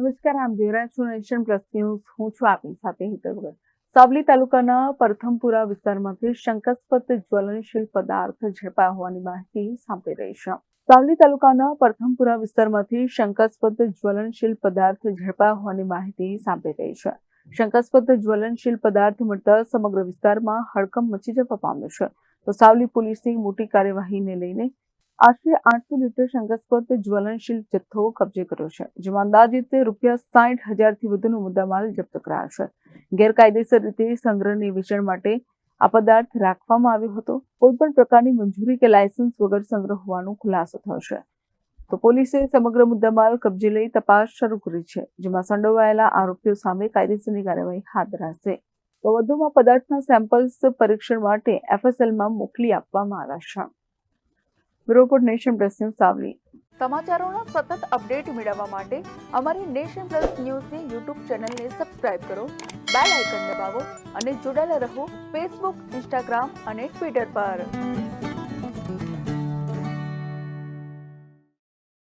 નમસ્કાર, આમ જોઈ રહ્યા છો નેશન પ્લસ ન્યૂઝ. હું છું આપની સાથે હિતલ ભગત. સાવલી તાલુકાના પ્રથમપુરા વિસ્તારમાંથી શંકાસ્પદ જ્વલનશીલ પદાર્થ ઝડપાયા હોવાની માહિતી સાંપડી રહી છે. સાવલી તાલુકાના પ્રથમપુરા વિસ્તારમાંથી શંકાસ્પદ જ્વલનશીલ પદાર્થ ઝડપાયા હોવાની માહિતી સાંપડી રહી છે. શંકાસ્પદ જ્વલનશીલ પદાર્થ મળતા સમગ્ર વિસ્તારમાં હડકંપ મચી જવા પામ્યો છે. તો સાવલી પોલીસની મોટી કાર્યવાહીને લઈને આશરે 800 લીટર શંકાસ્પદ જ્વલનશીલ જથ્થો કબજે કર્યો છે, જેમાં અંદાજિત ₹60,000 થી વધુનો મુદ્દામાલ જપ્ત કરાયો છે. ગેરકાયદેસર રીતે સંગ્રહની વેચાણ માટે આ પદાર્થ રાખવામાં આવ્યો હતો. કોઈપણ પ્રકારની મંજૂરી કે લાયસન્સ વગર સંગ્રહ હોવાનો ખુલાસો થયો છે. તો પોલીસે સમગ્ર મુદ્દામાલ કબજે લઈ તપાસ શરૂ કરી છે, જેમાં સંડોવાયેલા આરોપીઓ સામે કાયદેસરની કાર્યવાહી હાથ ધરાશે. તો વધુમાં પદાર્થના સેમ્પલ્સ પરીક્ષણ માટે FSLમાં મોકલી આપવામાં આવ્યા છે. Bureau report, nation plus news, Savli. સમાચારોના સતત અપડેટ મેળવવા માટે અમારી નેશન પ્લસ ન્યૂઝની યુટ્યુબ ચેનલને સબસ્ક્રાઇબ કરો, બેલ આઇકન દબાવો અને જોડાયેલા રહો ફેસબુક, ઇન્સ્ટાગ્રામ અને ટ્વિટર પર.